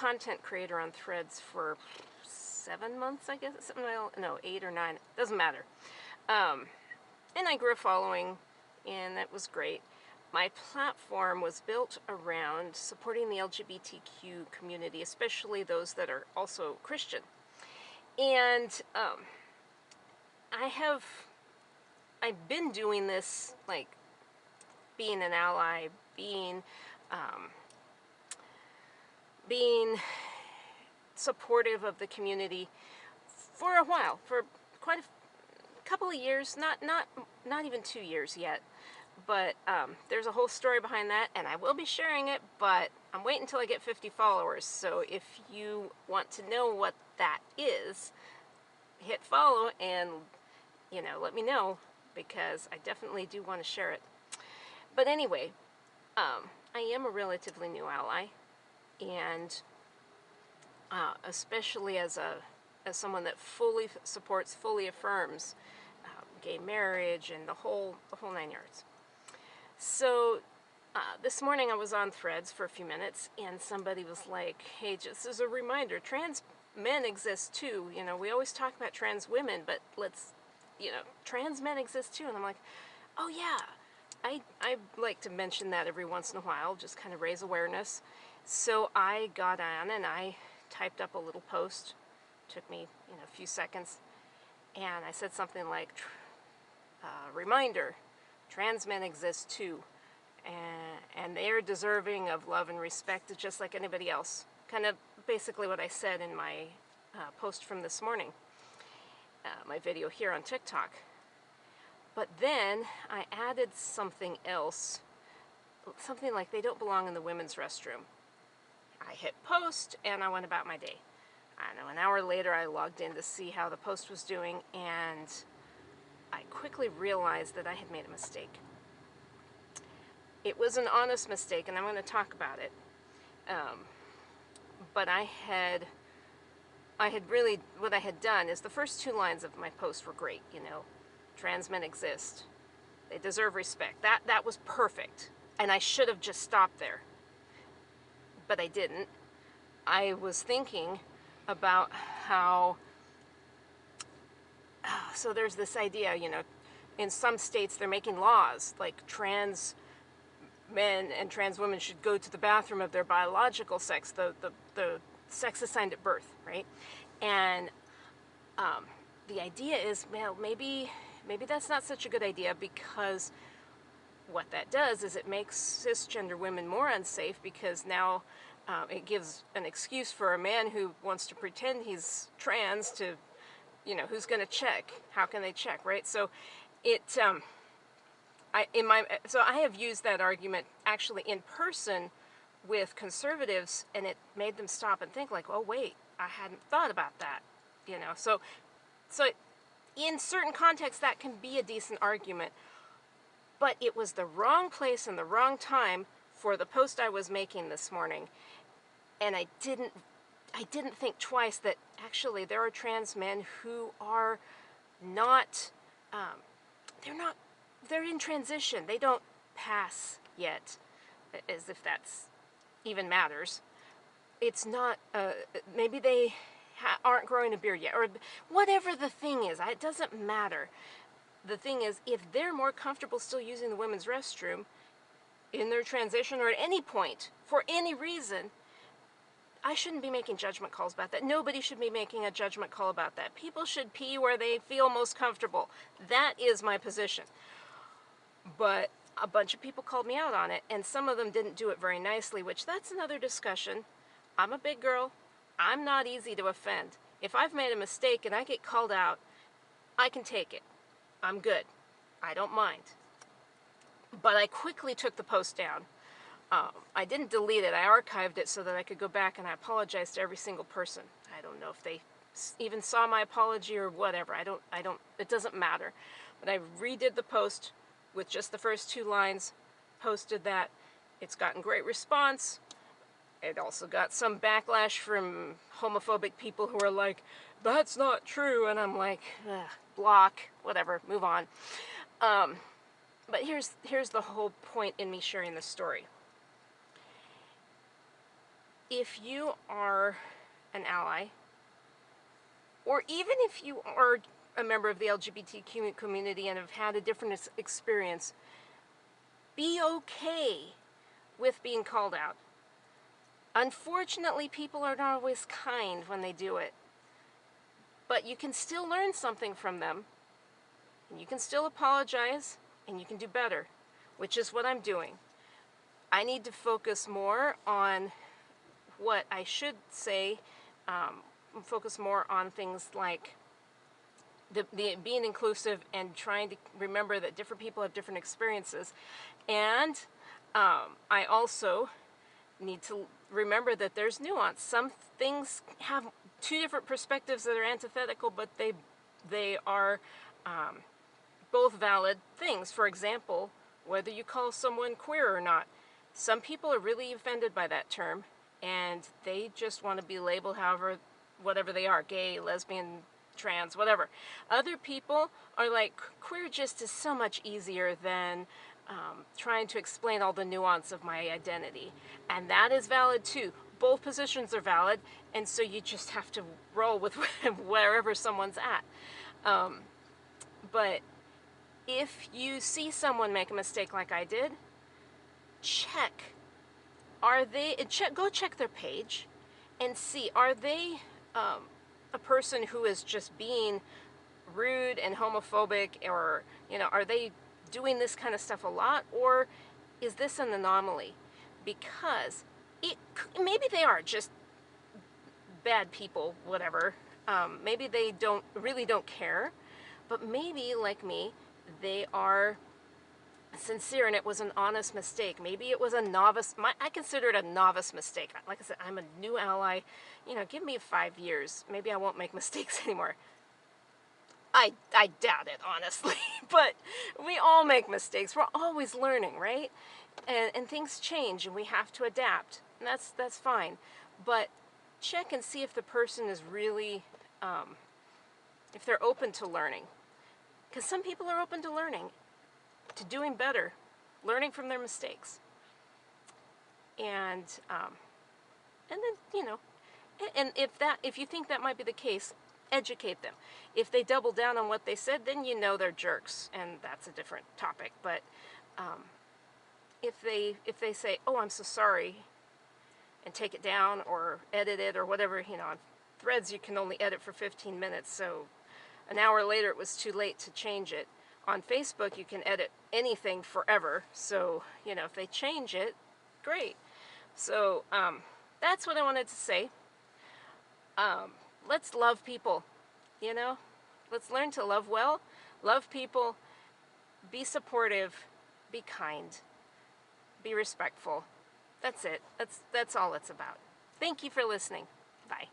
content creator on Threads for 7 months, I guess. Something, no, 8 or 9. Doesn't matter. And I grew a following, and that was great. My platform was built around supporting the LGBTQ community, especially those that are also Christian. And I've been doing this, like, being an ally, being supportive of the community for a while, for quite a couple of years, not even 2 years yet. But there's a whole story behind that, and I will be sharing it, but I'm waiting until I get 50 followers. So if you want to know what that is, hit follow and, let me know, because I definitely do want to share it. But anyway, I am a relatively new ally, and especially as someone that fully supports, fully affirms gay marriage and the whole 9 yards. So this morning I was on Threads for a few minutes, and somebody was like, hey, just as a reminder, trans men exist too. We always talk about trans women, but trans men exist too. And I'm like, oh yeah, I like to mention that every once in a while, just kind of raise awareness. So I got on and I typed up a little post. Took me, a few seconds. And I said something like, reminder, trans men exist too. And they're deserving of love and respect just like anybody else. Kind of basically what I said in my post from this morning. My video here on TikTok. But then I added something else. Something like, they don't belong in the women's restroom. I hit post and I went about my day. I don't know, an hour later I logged in to see how the post was doing, and I quickly realized that I had made a mistake. It was an honest mistake, and I'm going to talk about it. But I had really, what I had done is the first 2 lines of my post were great, trans men exist. They deserve respect. That was perfect. And I should have just stopped there. But I didn't. I was thinking about how, so there's this idea, in some states they're making laws, like trans men and trans women should go to the bathroom of their biological sex, the sex assigned at birth, right? And the idea is, well, maybe that's not such a good idea, because what that does is it makes cisgender women more unsafe, because now it gives an excuse for a man who wants to pretend he's trans to, who's going to check? How can they check, right? So I have used that argument actually in person with conservatives, and it made them stop and think, like, oh wait, I hadn't thought about that, So in certain contexts that can be a decent argument, but it was the wrong place and the wrong time for the post I was making this morning, and I didn't think twice that actually there are trans men who are not, they're in transition. They don't pass yet, as if that's even matters. It's not, maybe they aren't growing a beard yet, or whatever the thing is. It doesn't matter. The thing is, if they're more comfortable still using the women's restroom in their transition or at any point, for any reason, I shouldn't be making judgment calls about that. Nobody should be making a judgment call about that. People should pee where they feel most comfortable. That is my position. But a bunch of people called me out on it, and some of them didn't do it very nicely, which that's another discussion. I'm a big girl. I'm not easy to offend. If I've made a mistake and I get called out, I can take it. I'm good. I don't mind. But I quickly took the post down. I didn't delete it. I archived it so that I could go back, and I apologized to every single person. I don't know if they even saw my apology or whatever. It doesn't matter. But I redid the post with just the first 2 lines, posted that. It's gotten great response. It also got some backlash from homophobic people who are like, that's not true. And I'm like, block, whatever, move on. But here's the whole point in me sharing this story. if you are an ally, or even if you are a member of the LGBTQ community and have had a different experience, be okay with being called out. Unfortunately, people are not always kind when they do it. But you can still learn something from them, and you can still apologize, and you can do better, which is what I'm doing. I need to focus more on what I should say, focus more on things like the being inclusive and trying to remember that different people have different experiences. And I also need to remember that there's nuance. Some things have two different perspectives that are antithetical, but they are both valid things. For example, whether you call someone queer or not. Some people are really offended by that term, and they just want to be labeled however, whatever they are, gay, lesbian, trans, whatever. Other people are like, queer just is so much easier than trying to explain all the nuance of my identity. And that is valid too. Both positions are valid, and so you just have to roll with wherever someone's at. But if you see someone make a mistake like I did, go check their page and see, are they a person who is just being rude and homophobic, or, are they doing this kind of stuff a lot, or is this an anomaly? Because maybe they are just bad people, whatever. Maybe they really don't care, but maybe, like me, they are sincere and it was an honest mistake. Maybe it was a novice, I consider it a novice mistake. Like I said, I'm a new ally. Give me 5 years. Maybe I won't make mistakes anymore. I doubt it, honestly. But we all make mistakes. We're always learning, right? And things change and we have to adapt. And that's fine. But check and see if the person is really, if they're open to learning. Because some people are open to learning, to doing better, learning from their mistakes. And then, and if you think that might be the case, educate them. If they double down on what they said, then they're jerks, and that's a different topic. But if they say, "Oh, I'm so sorry," and take it down or edit it or whatever, on Threads you can only edit for 15 minutes, so an hour later it was too late to change it. On Facebook you can edit anything forever, so if they change it, great. So that's what I wanted to say. Let's love people, let's learn to love well, love people, be supportive, be kind, be respectful. That's it. That's all it's about. Thank you for listening. Bye.